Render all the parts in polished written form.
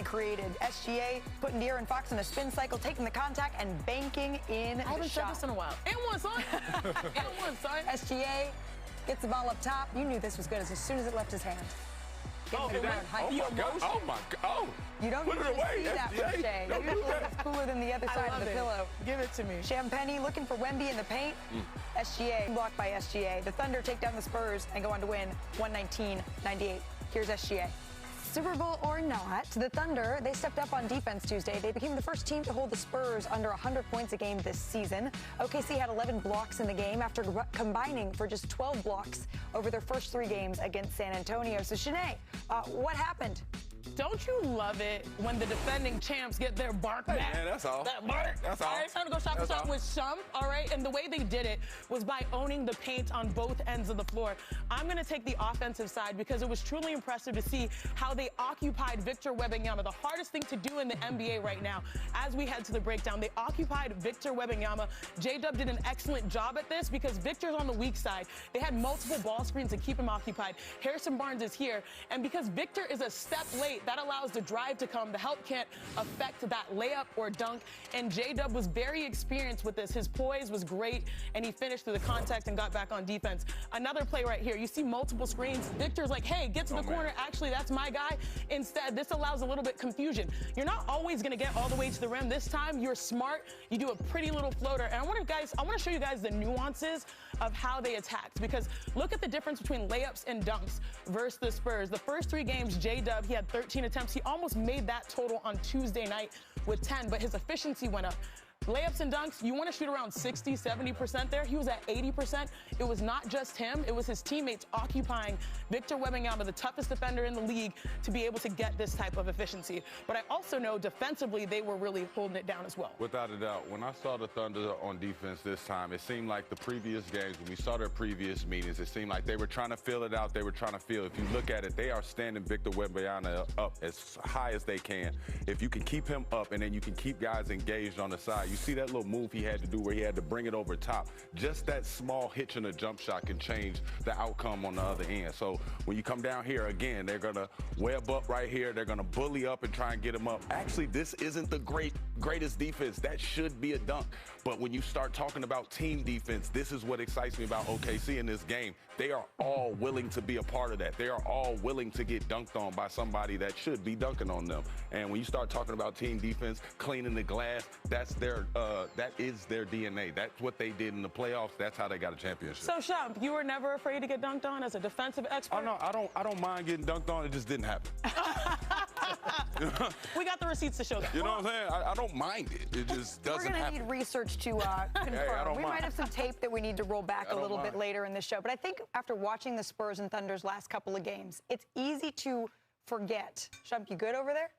created. SGA putting De'Aaron Fox in a spin cycle, taking the contact and banking in the shot. I haven't said this in a while. And one, son. And one, son. SGA gets the ball up top. You knew this was good as soon as it left his hand. Oh my God. Oh my God. Oh. You don't Put usually it away. see that from Shea. Usually it's cooler than the other side of the pillow. Give it to me. Champagny looking for Wemby in the paint. SGA blocked by SGA. The Thunder take down the Spurs and go on to win 119-98. Here's SGA. Super Bowl or not, the Thunder, they stepped up on defense Tuesday. They became the first team to hold the Spurs under 100 points a game this season. OKC had 11 blocks in the game after combining for just 12 blocks over their first 3 games against San Antonio. So, Shanae, what happened? Don't you love it when the defending champs get their bark back? Man, that's all. That bark. That's all. All right, time to go shot for shot with Shump, all right? And the way they did it was by owning the paint on both ends of the floor. I'm going to take the offensive side because it was truly impressive to see how they occupied Victor Wembanyama, the hardest thing to do in the NBA right now. As we head to the breakdown, they occupied Victor Wembanyama. J-Dub did an excellent job at this because Victor's on the weak side. They had multiple ball screens to keep him occupied. Harrison Barnes is here, and because Victor is a step late, that allows the drive to come. The help can't affect that layup or dunk. And J-Dub was very experienced with this. His poise was great, and he finished through the contact and got back on defense. Another play right here. You see multiple screens. Victor's like, hey, get to the corner. Actually, that's my guy. Instead, this allows a little bit confusion. You're not always going to get all the way to the rim. This time, you're smart. You do a pretty little floater. And I want to show you guys the nuances of how they attacked, because look at the difference between layups and dunks versus the Spurs. The first 3 games, J-Dub, he had 13 attempts. He almost made that total on Tuesday night with 10, but his efficiency went up. Layups and dunks, you want to shoot around 60, 70% there. He was at 80%. It was not just him. It was his teammates occupying Victor Wembanyama, the toughest defender in the league, to be able to get this type of efficiency. But I also know defensively they were really holding it down as well. Without a doubt. When I saw the Thunder on defense this time, it seemed like the previous games, when we saw their previous meetings, it seemed like they were trying to fill it out. They were trying to feel. If you look at it, they are standing Victor Wembanyama up as high as they can. If you can keep him up and then you can keep guys engaged on the side, you see that little move he had to do where he had to bring it over top. Just that small hitch in a jump shot can change the outcome on the other end. So when you come down here again, they're going to web up right here. They're going to bully up and try and get him up. Actually, this isn't the greatest defense. That should be a dunk. But when you start talking about team defense, this is what excites me about OKC in this game. They are all willing to be a part of that. They are all willing to get dunked on by somebody that should be dunking on them. And when you start talking about team defense, cleaning the glass, that is their DNA. That's what they did in the playoffs. That's how they got a championship. So, Shump, you were never afraid to get dunked on as a defensive expert? Oh, no, I don't mind getting dunked on. It just didn't happen. We got the receipts to show that. You know what I'm saying? I don't mind it. It just doesn't happen. We're going to need research to confirm. We might have some tape that we need to roll back a little bit later in the show. But I think after watching the Spurs and Thunder's last couple of games, it's easy to forget. Shump, you good over there?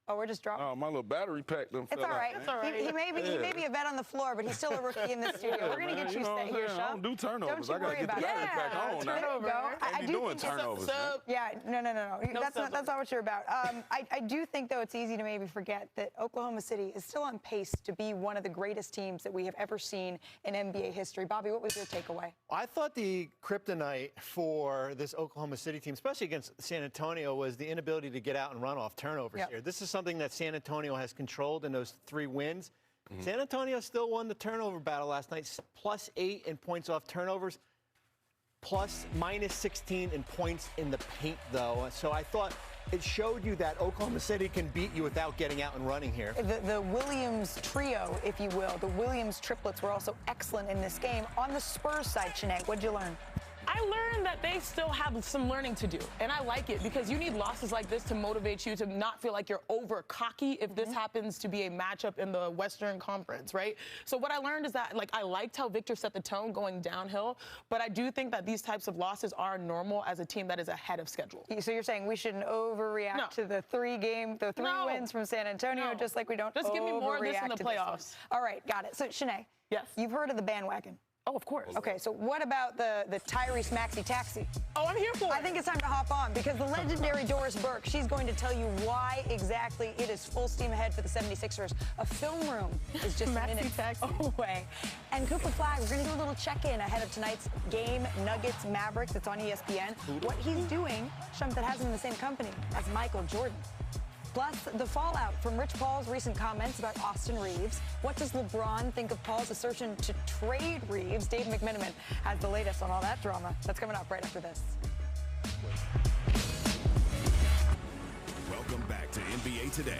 Oh, we're just dropping. Oh, my little battery pack done fell out. It's all right. It's all right. He may be a vet on the floor, but he's still a rookie in the studio. We're going to get you set here, Shump. I don't do turnovers. Don't you worry about it. I got to get the battery pack on now. There you go. I do doing turnovers. Yeah, no. That's not what you're about. I do think, though, it's easy to maybe forget that Oklahoma City is still on pace to be one of the greatest teams that we have ever seen in NBA history. Bobby, what was your takeaway? I thought the kryptonite for this Oklahoma City team, especially against San Antonio, was the inability to get out and run off turnovers here. This is something that San Antonio has controlled in those 3 wins. San Antonio still won the turnover battle last night, +8 in points off turnovers, -16 in points in the paint, though. So I thought it showed you that Oklahoma City can beat you without getting out and running here. The Williams trio, if you will, the Williams triplets were also excellent in this game. On the Spurs side, Shanae, what'd you learn? I learned that they still have some learning to do, and I like it because you need losses like this to motivate you to not feel like you're over cocky if this happens to be a matchup in the Western Conference, right? So what I learned is that, I liked how Victor set the tone going downhill, but I do think that these types of losses are normal as a team that is ahead of schedule. So you're saying we shouldn't overreact to the 3 wins from San Antonio, just like we don't Just give me more of this in the playoffs. All right, got it. So, Shanae, yes, you've heard of the bandwagon. Oh, of course. Okay, so what about the Tyrese Maxey taxi? Oh, I'm here for it. I think it's time to hop on because the legendary Doris Burke, she's going to tell you why exactly it is full steam ahead for the 76ers. A film room is just a minute away. And Cooper Flag, we're going to do a little check-in ahead of tonight's game, Nuggets, Mavericks. It's on ESPN. What he's doing, Shump, that has him in the same company as Michael Jordan. Plus, the fallout from Rich Paul's recent comments about Austin Reeves. What does LeBron think of Paul's assertion to trade Reeves? Dave McMenamin has the latest on all that drama. That's coming up right after this. Welcome back to NBA Today.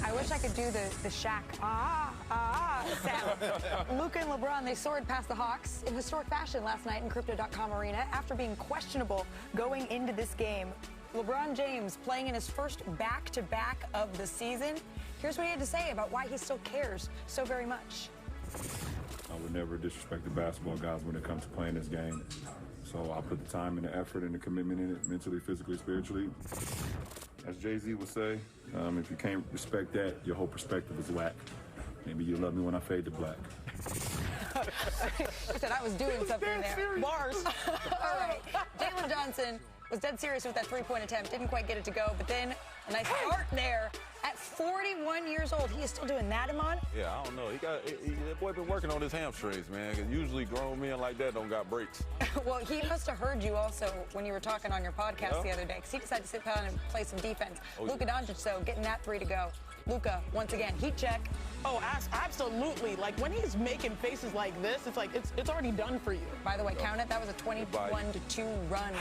I wish I could do the Shaq sound. Luka and LeBron, they soared past the Hawks in historic fashion last night in Crypto.com Arena after being questionable going into this game. LeBron James playing in his first back-to-back of the season. Here's what he had to say about why he still cares so very much. I would never disrespect the basketball guys when it comes to playing this game. So I put the time and the effort and the commitment in it, mentally, physically, spiritually. As Jay-Z would say, if you can't respect that, your whole perspective is whack. Maybe you love me when I fade to black. He said I was doing something there. Bars. All right. Jalen Johnson was dead serious with that three-point attempt. Didn't quite get it to go, but then a nice start there. At 41 years old, he is still doing that, Iman? Yeah, I don't know. That boy been working on his hamstrings, man. 'Cause usually grown men like that don't got breaks. Well, he must have heard you also when you were talking on your podcast the other day, because he decided to sit down and play some defense. Luka Doncic, though, getting that three to go. Luka, once again, heat check. Oh, absolutely. Like, when he's making faces like this, it's like it's already done for you. By the way, count it. That was a 21-2 run.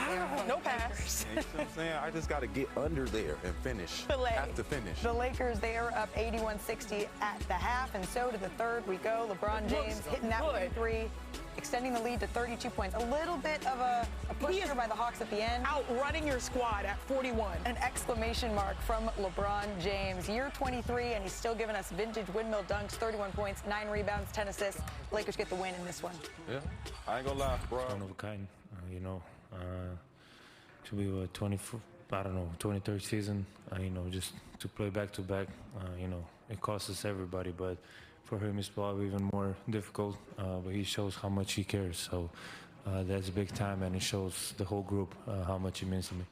No pass. You know what I'm saying? I just got to get under there and finish. Have to finish. The Lakers, they are up 81-60 at the half, and so to the third we go. LeBron James hitting that one three, extending the lead to 32 points. A little bit of a push here by the Hawks at the end. Outrunning your squad at 41. An exclamation mark from LeBron James. Year 23, and he's still giving us vintage windmill dunks, 31 points, 9 rebounds, 10 assists. Lakers get the win in this one. Yeah, I ain't gonna lie, bro. One of a kind, to be a 23rd season, just to play back-to-back, it costs us everybody, but for him it's probably even more difficult, but he shows how much he cares, so that's big time, and it shows the whole group how much he means to me.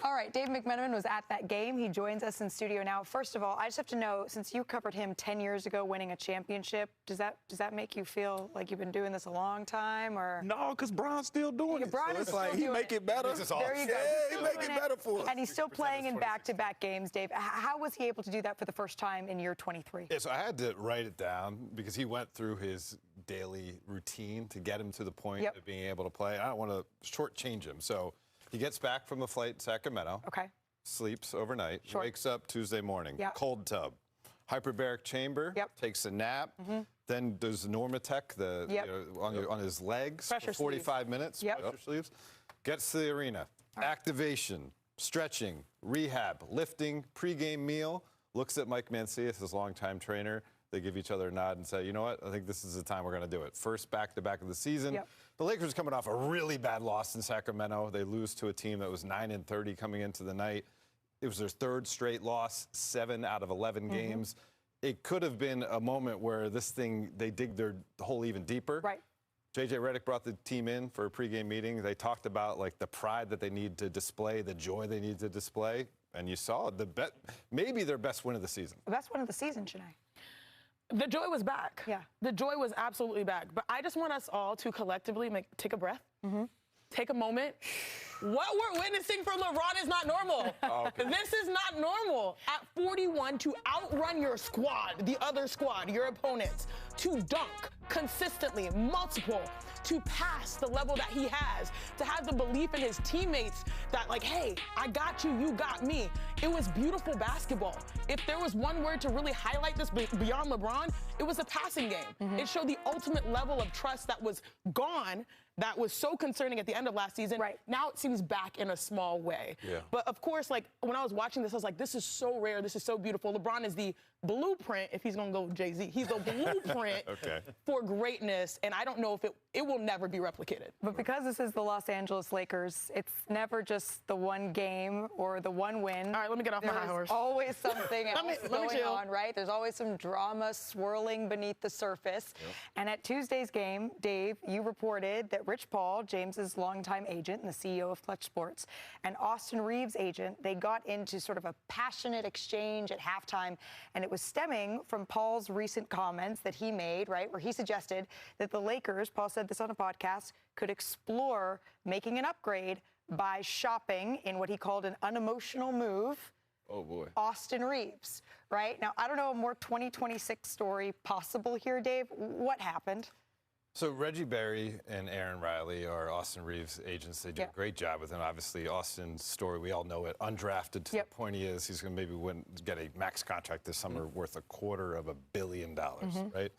All right, Dave McMenamin was at that game. He joins us in studio now. First of all, I just have to know, since you covered him 10 years ago winning a championship, does that make you feel like you've been doing this a long time, or? No, because Bron's still doing it. Bron So is it's like still he doing make it better. There you go. Yeah, he make it better for us. And he's still playing in back-to-back games, Dave. How was he able to do that for the first time in year 23? Yeah, so I had to write it down because he went through his daily routine to get him to the point of being able to play. I don't want to shortchange him. So he gets back from the flight in Sacramento. Okay. Sleeps overnight, wakes up Tuesday morning, cold tub, hyperbaric chamber, takes a nap, then does Normatec on his legs for 45 minutes, pressure sleeves, gets to the arena, activation, stretching, rehab, lifting, pregame meal, looks at Mike Mancias, his longtime trainer. They give each other a nod and say, you know what, I think this is the time we're going to do it. First back-to-back of the season. The Lakers are coming off a really bad loss in Sacramento. They lose to a team that was 9-30 coming into the night. It was their third straight loss, 7 out of 11 games. It could have been a moment where they dig their hole even deeper. Right. J.J. Redick brought the team in for a pregame meeting. They talked about the pride that they need to display, the joy they need to display, and you saw maybe their best win of the season. The best win of the season, Shanae. The joy was back. Yeah. The joy was absolutely back. But I just want us all to collectively take a breath, take a moment. What we're witnessing from LeBron is not normal. This is not normal. At 41, to outrun your squad, the other squad, your opponents, to dunk consistently, multiple, to pass the level that he has, to have the belief in his teammates that, hey, I got you, you got me. It was beautiful basketball. If there was one word to really highlight this beyond LeBron, it was a passing game. It showed the ultimate level of trust that was gone, that was so concerning at the end of last season. Now it seems back in a small way. But of course, when I was watching this, I was like, this is so rare. This is so beautiful. LeBron is the blueprint, if he's going to go Jay-Z. He's the blueprint for greatness. And I don't know if it will never be replicated. But because this is the Los Angeles Lakers, it's never just the one game or the one win. All right, let me get off my high horse. There's always something else going chill. on, right? There's always some drama swirling beneath the surface. And at Tuesday's game, Dave, you reported that Rich Paul, James's longtime agent and the CEO of Clutch Sports, and Austin Reeves' agent, they got into sort of a passionate exchange at halftime, and it was stemming from Paul's recent comments that he made, right, where he suggested that the Lakers, Paul said this on a podcast, could explore making an upgrade by shopping in what he called an unemotional move. Oh, boy. Austin Reeves, right? Now, I don't know a more 2026 story possible here, Dave. What happened? So Reggie Berry and Aaron Riley are Austin Reeves' agents. They do a great job with him. Obviously, Austin's story, we all know it, undrafted to the point he is. He's going to maybe get a max contract this summer worth $250 million, right?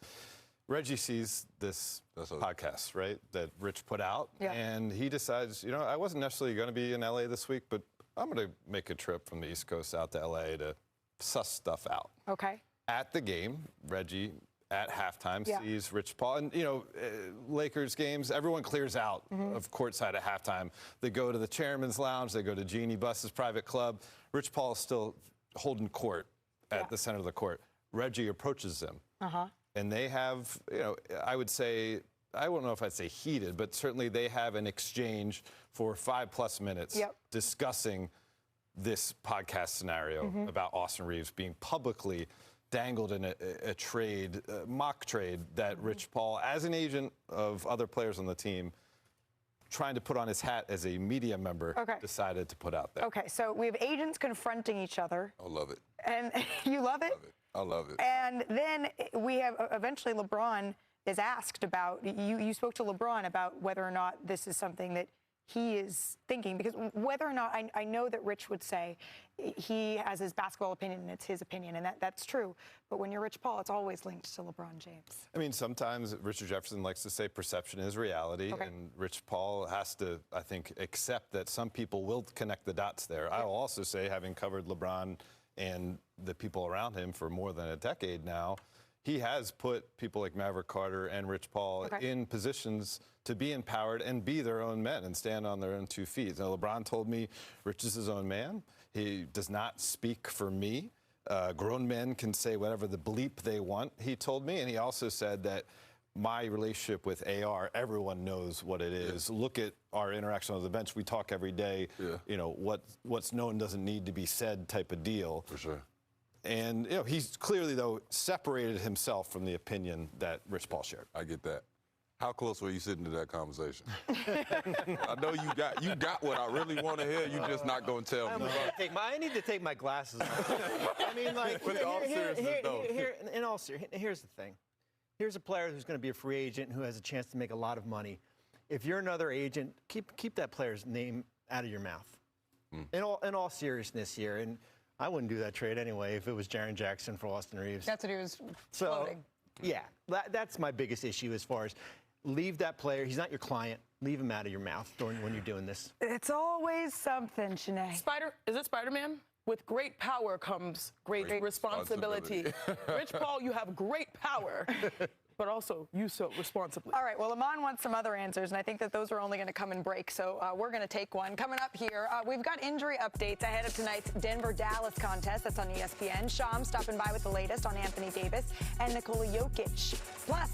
Reggie sees this podcast, right, that Rich put out, and he decides, you know, I wasn't necessarily going to be in L.A. this week, but I'm going to make a trip from the East Coast out to L.A. to suss stuff out. Okay. At the game, Reggie, at halftime, sees Rich Paul. And, you know, Lakers games, everyone clears out of courtside at halftime. They go to the chairman's lounge. They go to Jeannie Buss's private club. Rich Paul is still holding court at the center of the court. Reggie approaches them. And they have, you know, I would say, I don't know if I'd say heated, but certainly they have an exchange for 5+ minutes discussing this podcast scenario about Austin Reeves being publicly dangled in a trade, mock trade that Rich Paul, as an agent of other players on the team, trying to put on his hat as a media member, decided to put out there. Okay, so we have agents confronting each other. I love it. And you love it? I love it. And then we have eventually LeBron is asked about, you spoke to LeBron about whether or not this is something that he is thinking, because whether or not, I know that Rich would say he has his basketball opinion and it's his opinion, and that's true. But when you're Rich Paul, it's always linked to LeBron James. I mean, sometimes Richard Jefferson likes to say perception is reality, and Rich Paul has to, I think, accept that some people will connect the dots there. I will also say, having covered LeBron and the people around him for more than a decade now, he has put people like Maverick Carter and Rich Paul in positions to be empowered and be their own men and stand on their own 2 feet. Now, LeBron told me Rich is his own man. He does not speak for me. Grown men can say whatever the bleep they want, he told me. And he also said that my relationship with AR, everyone knows what it is. Look at our interaction on the bench. We talk every day. You know, what's known doesn't need to be said type of deal. For sure. And, you know, he's clearly, though, separated himself from the opinion that Rich Paul shared. I get that. How close were you sitting to that conversation? I know you got what I really want to hear. You just not going to tell me. I need to take my glasses off. I mean, like, in all seriousness, though. In all seriousness, here's the thing. Here's a player who's going to be a free agent who has a chance to make a lot of money. If you're another agent, keep that player's name out of your mouth. In all seriousness here, and I wouldn't do that trade anyway if it was Jaren Jackson for Austin Reeves. That's what he was floating. Yeah, that's my biggest issue as far as leave that player. He's not your client. Leave him out of your mouth when you're doing this. It's always something, Shanae. Is it Spider-Man? With great power comes great responsibility. Rich Paul, you have great power, but also use so responsibly. All right, well, Amon wants some other answers, and I think that those are only going to come in break, so we're going to take one. Coming up here, we've got injury updates ahead of tonight's Denver-Dallas contest. That's on ESPN. Sham stopping by with the latest on Anthony Davis and Nikola Jokic. Plus,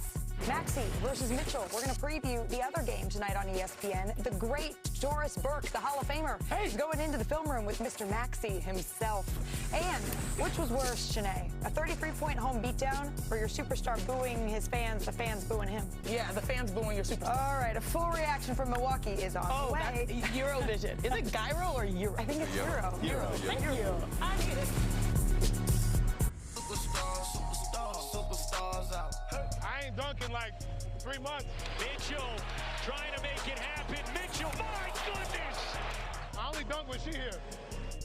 Maxey versus Mitchell. We're going to preview the other game tonight on ESPN. The great Doris Burke, the Hall of Famer, is going into the film room with Mr. Maxey himself. And which was worse, Shanae? A 33-point home beatdown or your superstar booing his fans, the fans booing him? Yeah, the fans booing your superstar. All right, a full reaction from Milwaukee is on the way. That's Eurovision. Is it gyro or Euro? I think it's Euro. Thank you. I need it. Superstars out. I ain't dunking like 3 months. Mitchell trying to make it happen. Mitchell, my goodness! I only dunk when she here.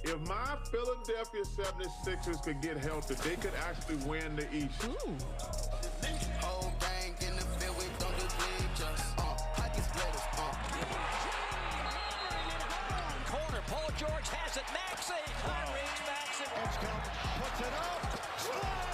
If my Philadelphia 76ers could get healthy, they could actually win the East. Ooh. Whole gang in the field, we don't do bleachers. Pocket splitters. Corner, Paul George has it. Maxey. Reach Maxey. Puts it up. Splash!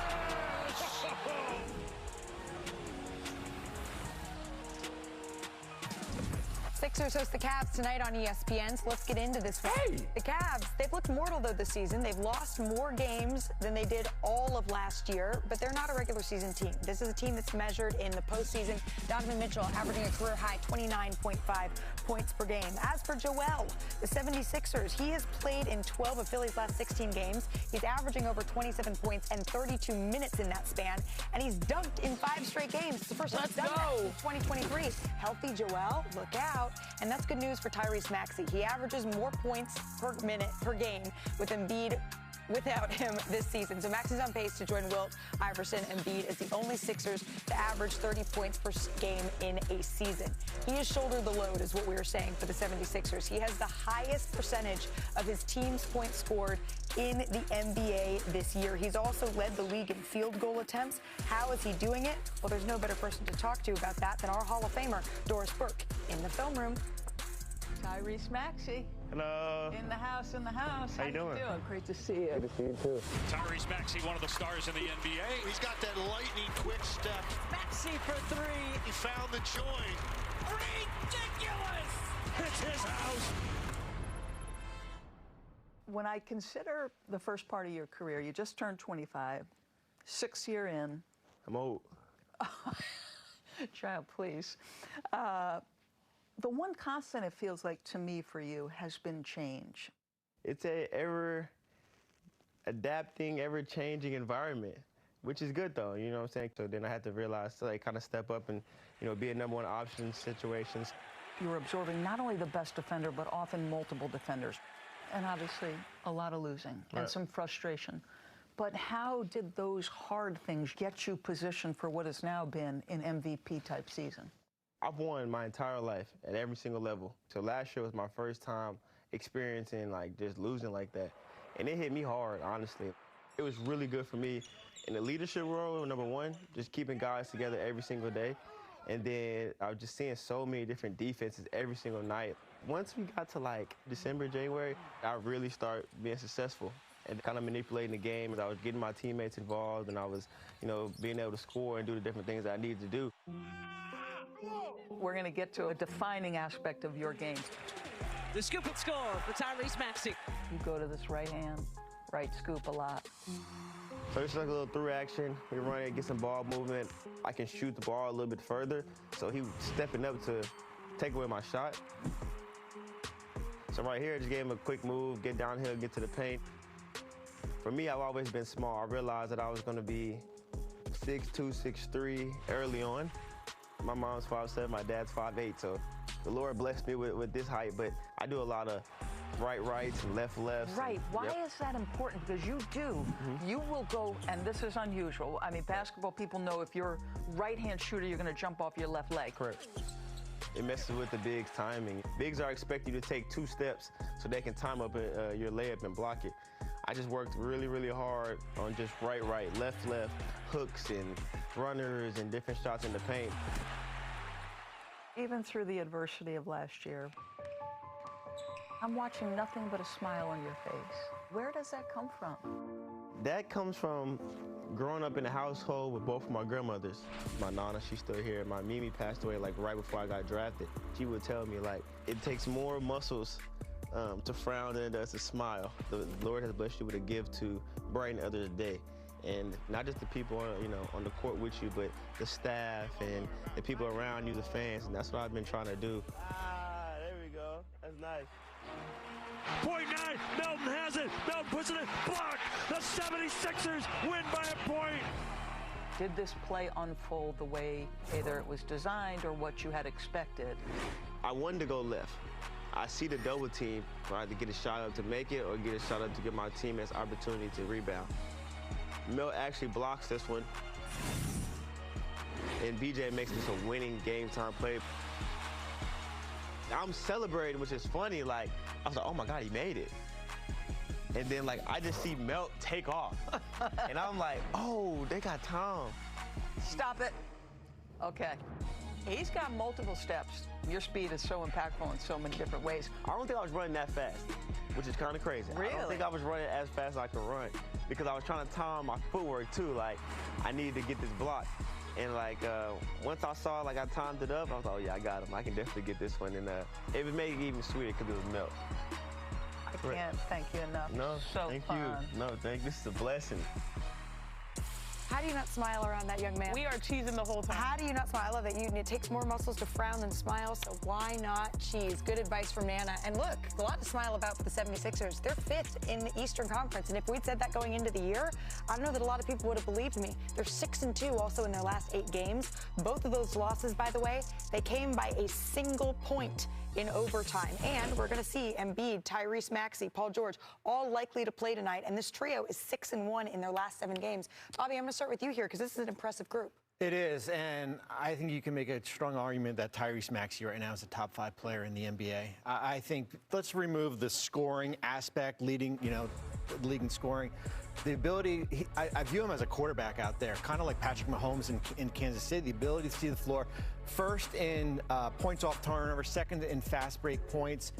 Sixers host the Cavs tonight on ESPN, so let's get into this one. The Cavs, they've looked mortal, though, this season. They've lost more games than they did all of last year, but they're not a regular season team. This is a team that's measured in the postseason. Donovan Mitchell averaging a career-high 29.5 points per game. As for Joel, the 76ers, he has played in 12 of Philly's last 16 games. He's averaging over 27 points and 32 minutes in that span, and he's dunked in 5 straight games. It's the first time he's done that since 2023. Healthy Joel, look out. And that's good news for Tyrese Maxey. He averages more points per minute per game with Embiid without him this season. So Maxey's on pace to join Wilt, Iverson, and Embiid as the only Sixers to average 30 points per game in a season. He has shouldered the load, is what we were saying, for the 76ers. He has the highest percentage of his team's points scored in the NBA this year. He's also led the league in field goal attempts. How is he doing it? Well, there's no better person to talk to about that than our Hall of Famer, Doris Burke, in the film room. Tyrese Maxey. Hello. In the house, in the house. How you doing? Great to see you. Good to see you too. Tyrese Maxey, one of the stars in the NBA. He's got that lightning quick step. Maxey for three. He found the joint. Ridiculous! It's his house. When I consider the first part of your career, you just turned 25, 6 year in. I'm old. Child, please. The one constant, it feels like to me for you, has been change. It's a ever-adapting, ever-changing environment, which is good, though, you know what I'm saying? So then I had to realize to, like, kind of step up and, you know, be a number one option in situations. You were absorbing not only the best defender, but often multiple defenders. And obviously, a lot of losing and some frustration. But how did those hard things get you positioned for what has now been an MVP-type season? I've won my entire life at every single level. So last year was my first time experiencing, like, just losing like that. And it hit me hard, honestly. It was really good for me in the leadership role, number one, just keeping guys together every single day. And then I was just seeing so many different defenses every single night. Once we got to, like, December, January, I really started being successful and kind of manipulating the game. I was getting my teammates involved, and I was, you know, being able to score and do the different things that I needed to do. We're going to get to a defining aspect of your game. The scoop and score for Tyrese Maxey. You go to this right hand, right scoop a lot. So it's like a little through action. We run it, get some ball movement. I can shoot the ball a little bit further. So he was stepping up to take away my shot. So right here, I just gave him a quick move, get downhill, get to the paint. For me, I've always been small. I realized that I was going to be 6'2", 6'3" early on. My mom's 5'7", my dad's 5'8", so the Lord blessed me with this height, but I do a lot of rights and lefts. Right. Why is that important? Because you do. You will go, and this is unusual. I mean, basketball people know if you're right-hand shooter, you're going to jump off your left leg. Correct. It messes with the bigs' timing. Bigs are expecting you to take 2 steps so they can time up your layup and block it. I just worked really, really hard on just right, left, hooks and runners and different shots in the paint. Even through the adversity of last year, I'm watching nothing but a smile on your face. Where does that come from? That comes from growing up in a household with both of my grandmothers. My Nana, she's still here. My Mimi passed away like right before I got drafted. She would tell me, like, it takes more muscles to frown than it does to smile. The Lord has blessed you with a gift to brighten others' day. And not just the people, you know, on the court with you, but the staff and the people around you, the fans. And that's what I've been trying to do. Ah, there we go. That's nice. Point 9, Melton has it. Melton puts it in, blocked. The 76ers win by a point. Did this play unfold the way either it was designed or what you had expected? I wanted to go left. I see the double team, I had to get a shot up to make it or get a shot up to give my teammates opportunity to rebound. Mel actually blocks this one, and BJ makes this a winning game-time play. I'm celebrating, which is funny. Like, I was like, oh my God, he made it. And then, like, I just see Melt take off. And I'm like, oh, they got Tom. Stop it. Okay. He's got multiple steps. Your speed is so impactful in so many different ways. I don't think I was running that fast, which is kind of crazy. Really? I don't think I was running as fast as I could run because I was trying to time my footwork too. Like, I needed to get this block. And like, once I saw like I timed it up, I was like, oh yeah, I got him. I can definitely get this one. And it would make it even sweeter because it was Melt. I can't thank you enough. No, so thank fun. you. No, thank you. This is a blessing. How do you not smile around that young man? We are cheesing the whole time. How do you not smile? I love it. It takes more muscles to frown than smile, so why not cheese? Good advice from Nana. And look, a lot to smile about for the 76ers. They're 5th in the Eastern Conference, and if we'd said that going into the year, I don't know that a lot of people would have believed me. They're 6-2 also in their last 8 games. Both of those losses, by the way, they came by a single point in overtime. And we're going to see Embiid, Tyrese Maxey, Paul George, all likely to play tonight. And this trio is 6-1 in their last 7 games. Bobby, I'm going to start with you here because this is an impressive group. It is, and I think you can make a strong argument that Tyrese Maxey right now is a top 5 player in the NBA. I think let's remove the scoring aspect, leading in scoring. The ability, I view him as a quarterback out there, kind of like Patrick Mahomes in Kansas City. The ability to see the floor, first in points off turnover, second in fast break points.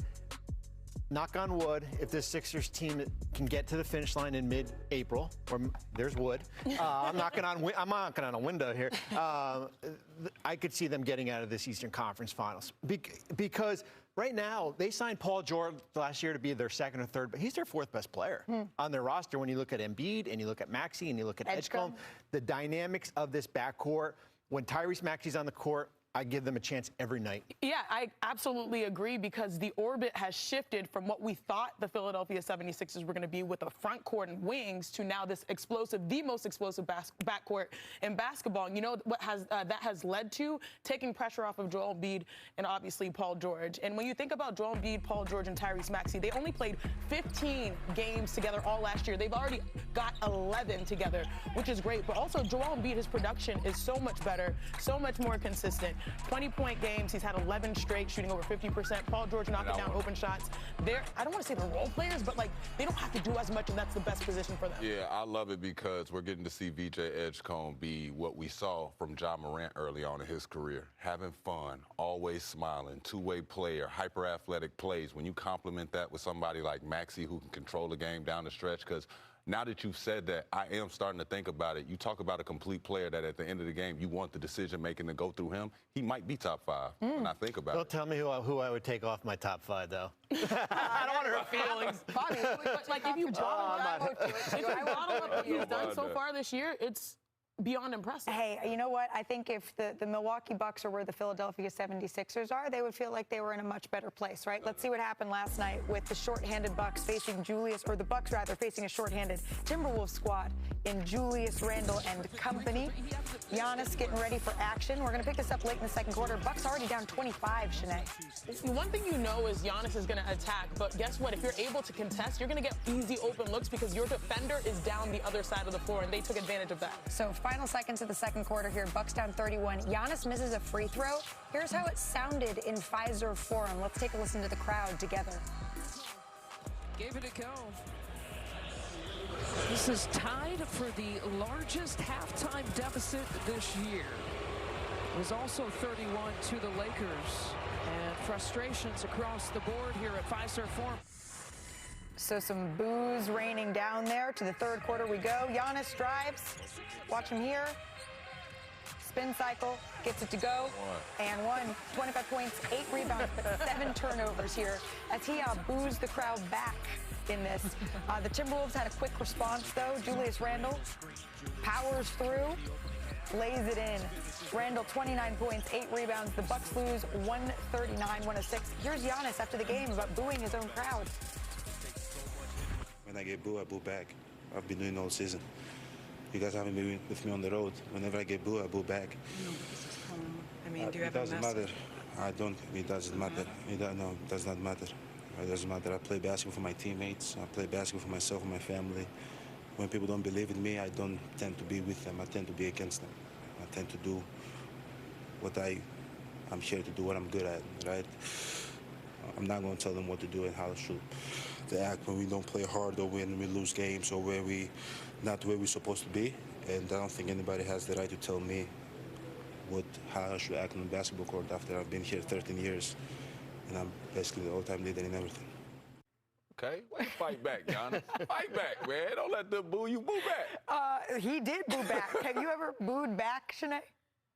Knock on wood, if this Sixers team can get to the finish line in mid-April, or there's wood, I'm knocking on a window here. I could see them getting out of this Eastern Conference Finals because right now they signed Paul George last year to be their 2nd or 3rd, but he's their 4th best player on their roster. When you look at Embiid and you look at Maxey and you look at Edgecombe, the dynamics of this backcourt. When Tyrese Maxey's on the court, I give them a chance every night. Yeah, I absolutely agree because the orbit has shifted from what we thought the Philadelphia 76ers were going to be with a front court and wings to now this explosive, the most explosive backcourt in basketball. And you know what that has led to? Taking pressure off of Joel Embiid and obviously Paul George. And when you think about Joel Embiid, Paul George, and Tyrese Maxey, they only played 15 games together all last year. They've already got 11 together, which is great. But also Joel Embiid, his production is so much better, so much more consistent. 20-point games. He's had 11 straight, shooting over 50%. Paul George knocking down open shots. I don't want to say they're role players, but they don't have to do as much, and that's the best position for them. Yeah, I love it because we're getting to see VJ Edgecombe be what we saw from Ja Morant early on in his career. Having fun, always smiling, two-way player, hyper-athletic plays. When you complement that with somebody like Maxey who can control the game down the stretch, because now that you've said that, I am starting to think about it. You talk about a complete player that at the end of the game, you want the decision-making to go through him. He might be top 5 when I think about it. Don't tell me who I would take off my top 5, though. I don't want to hurt feelings. Bobby, like if you bottle up what he's done so far this year, it's beyond impressive. Hey, you know what? I think if the Milwaukee Bucks are where the Philadelphia 76ers are, they would feel like they were in a much better place, right? Let's see what happened last night with the shorthanded Bucks facing the Bucks facing a shorthanded Timberwolves squad in Julius Randle and company. Giannis getting ready for action. We're going to pick this up late in the second quarter. Bucks already down 25, Shanae. One thing you know is Giannis is going to attack, but guess what? If you're able to contest, you're going to get easy open looks because your defender is down the other side of the floor, and they took advantage of that. So final seconds of the second quarter here. Bucks down 31. Giannis misses a free throw. Here's how it sounded in Pfizer Forum. Let's take a listen to the crowd together. Gave it a go. This is tied for the largest halftime deficit this year. It was also 31 to the Lakers. And frustrations across the board here at Pfizer Forum. So some boos raining down there. To the third quarter we go. Giannis drives. Watch him here. Spin cycle. Gets it to go. And 25 points, 8 rebounds, but 7 turnovers here as he boos the crowd back in this. The Timberwolves had a quick response, though. Julius Randle powers through, lays it in. Randle, 29 points, 8 rebounds. The Bucks lose 139-106. Here's Giannis after the game about booing his own crowd. When I get booed, I boo back. I've been doing all season. You guys haven't been with me on the road. Whenever I get booed, I boo back. I mean, do you have a message? It doesn't matter. I don't. It doesn't matter. No, it does not matter. It doesn't matter. I play basketball for my teammates. I play basketball for myself and my family. When people don't believe in me, I don't tend to be with them. I tend to be against them. I tend to do what I'm here to do, what I'm good at, right? I'm not going to tell them what to do and how to shoot. They act when we don't play hard or when we lose games or where we not where we're supposed to be. And I don't think anybody has the right to tell me how I should act on the basketball court after I've been here 13 years. And I'm basically the all-time leader in everything. Okay, fight back, Giannis. Fight back, man. Don't let them boo you. Boo back. He did boo back. Have you ever booed back, Shanae?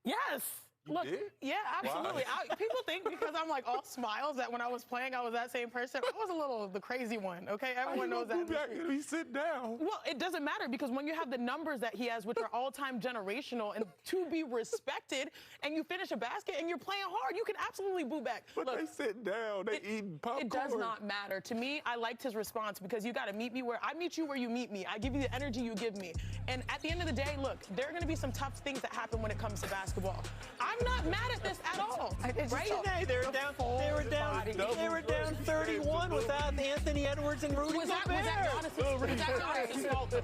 Yes. Look, did? yeah, absolutely. People think because I'm like all smiles that when I was playing, I was that same person. I was a little the crazy one, okay? Everyone knows that. He sit down. Well, it doesn't matter because when you have the numbers that he has, which are all-time generational and to be respected, and you finish a basket and you're playing hard, you can absolutely boo back. But look, they sit down, they eating popcorn. It does not matter. To me, I liked his response because you got to meet me where I meet you where you meet me. I give you the energy you give me. And at the end of the day, look, there are going to be some tough things that happen when it comes to basketball. I'm not mad at this at all. Right? Today, they were down 31 without Anthony Edwards and Rudy Gobert.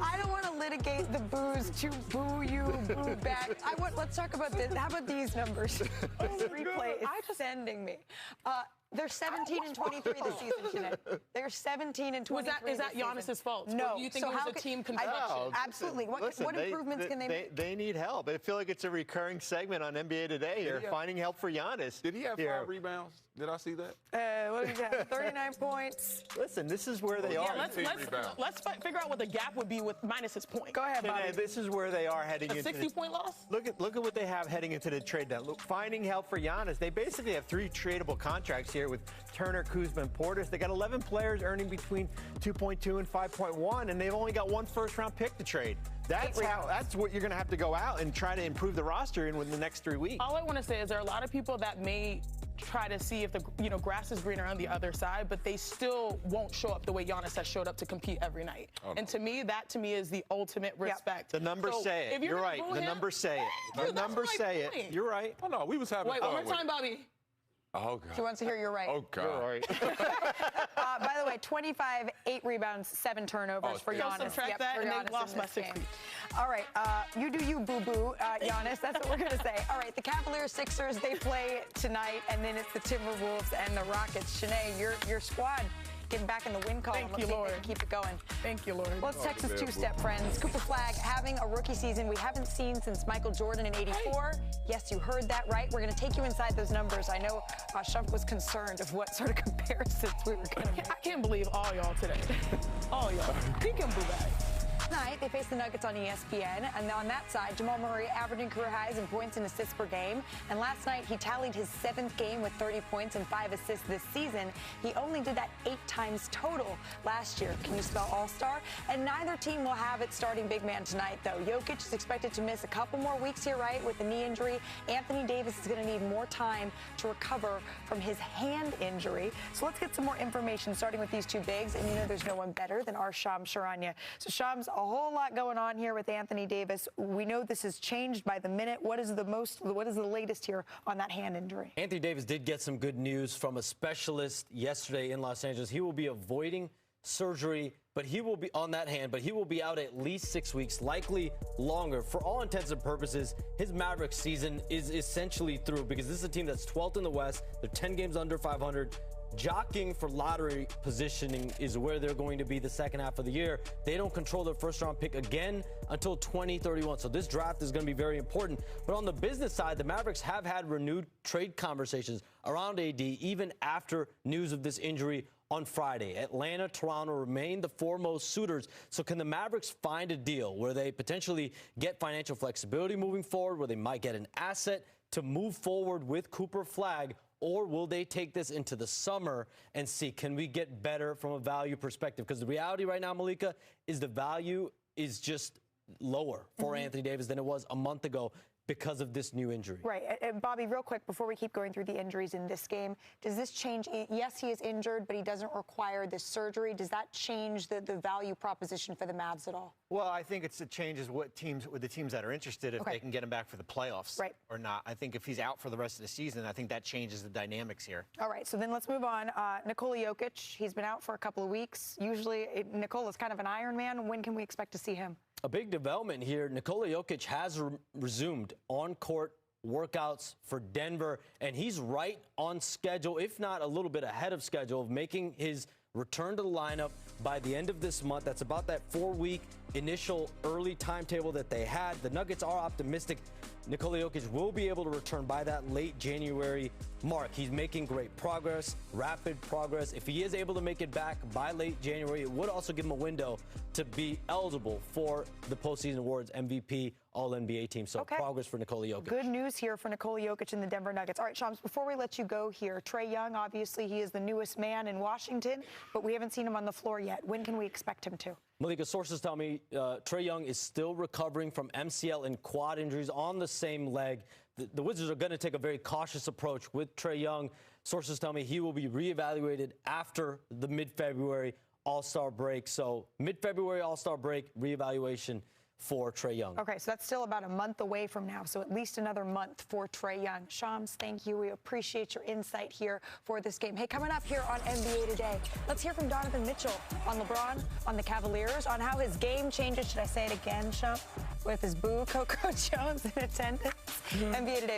I don't want to litigate the boos to boo you, boo back. Let's talk about this. How about these numbers? Replay is sending me. They're 17 and 23 this season today. They're 17 and 23. Is that Giannis's fault? No. Or do you think it was a team construction? Absolutely. What improvements can they make? They need help. I feel like it's a recurring segment on NBA Today here, finding help for Giannis. Did he have 5 rebounds? Did I see that? What did he have? 39 points. Listen, this is where they are. Let's figure out what the gap would be with minus his point. Go ahead, Bobby. This is where they are heading into 60-point loss? Look at what they have heading into the trade deadline. Look, finding help for Giannis. They basically have 3 tradable contracts here with Turner, Kuzma, and Portis. They got 11 players earning between 2.2 and 5.1, and they've only got 1 first-round pick to trade. That's what you're going to have to go out and try to improve the roster in within the next 3 weeks. All I want to say is there are a lot of people that may try to see if the grass is greener on the other side, but they still won't show up the way Giannis has showed up to compete every night. Oh, no. And to me, that is the ultimate respect. The numbers say it. You're right. The numbers say it. The numbers say it. You're right. Oh no, we was having. Wait, one more time, Bobby. Oh, God. She wants to hear you're right. Oh, God. You're right. By the way, 25, 8 rebounds, 7 turnovers for Giannis. Subtract that, and they lost by 60. All right, you do you, boo-boo, Giannis. That's what we're going to say. All right, the Cavaliers, Sixers, they play tonight, and then it's the Timberwolves and the Rockets. Shanae, your squad getting back in the win column. Thank you, Lord. Keep it going. Thank you, Lord. Well, it's Texas two-step, friends. Cooper Flagg having a rookie season we haven't seen since Michael Jordan in '84. Yes, you heard that right. We're going to take you inside those numbers. I know Shump was concerned of what sort of comparisons we were going to make. I can't believe all y'all today. All y'all. He can boo back. Tonight, they face the Nuggets on ESPN, and on that side, Jamal Murray averaging career highs in points and assists per game. And last night, he tallied his 7th game with 30 points and 5 assists this season. He only did that 8 times total last year. Can you spell all-star? And neither team will have its starting big man tonight, though. Jokic is expected to miss a couple more weeks here, right, with the knee injury. Anthony Davis is going to need more time to recover from his hand injury. So let's get some more information, starting with these 2 bigs. And you know there's no one better than our Shams Charania. So Shams, a whole lot going on here with Anthony Davis. We know this has changed by the minute. What is the latest here on that hand injury? Anthony Davis did get some good news from a specialist yesterday in Los Angeles. He will be avoiding surgery, but he will be on that hand, but he will be out at least 6 weeks, likely longer. For all intents and purposes, his Mavericks season is essentially through because this is a team that's 12th in the West. They're 10 games under 500. Jockeying for lottery positioning is where they're going to be the second half of the year. They don't control their first-round pick again until 2031. So this draft is going to be very important. But on the business side, the Mavericks have had renewed trade conversations around AD even after news of this injury on Friday. Atlanta, Toronto remain the foremost suitors. So can the Mavericks find a deal where they potentially get financial flexibility moving forward, where they might get an asset to move forward with Cooper Flagg? Or will they take this into the summer and see, can we get better from a value perspective? Because the reality right now, Malika, is the value is just lower for Anthony Davis than it was a month ago because of this new injury. Right. And Bobby, real quick, before we keep going through the injuries in this game, does this change? Yes, he is injured, but he doesn't require this surgery. Does that change the value proposition for the Mavs at all? Well, I think it changes with the teams that are interested if they can get him back for the playoffs or not. I think if he's out for the rest of the season, I think that changes the dynamics here. All right, so then let's move on. Nikola Jokic, he's been out for a couple of weeks. Usually Nikola's kind of an Iron Man. When can we expect to see him? A big development here. Nikola Jokic has resumed on-court workouts for Denver, and he's right on schedule, if not a little bit ahead of schedule, of making his return to the lineup by the end of this month. That's about that 4-week initial early timetable that they had. The Nuggets are optimistic Nikola Jokic will be able to return by that late January mark. He's making great progress, rapid progress. If he is able to make it back by late January, it would also give him a window to be eligible for the postseason awards, MVP, All-NBA team. So progress for Nikola Jokic. Good news here for Nikola Jokic and the Denver Nuggets. All right, Shams, before we let you go here, Trae Young, obviously he is the newest man in Washington, but we haven't seen him on the floor yet. When can we expect him to? Malika, sources tell me Trae Young is still recovering from MCL and quad injuries on the same leg. The Wizards are going to take a very cautious approach with Trae Young. Sources tell me he will be reevaluated after the mid-February All-Star break. So mid-February All-Star break, reevaluation for Trae Young. Okay, so that's still about a month away from now, so at least another month for Trae Young. Shams, thank you. We appreciate your insight here for this game. Hey, coming up here on NBA Today, let's hear from Donovan Mitchell on LeBron, on the Cavaliers, on how his game changes. Should I say it again, Shams? With his boo, Coco Jones in attendance. NBA Today.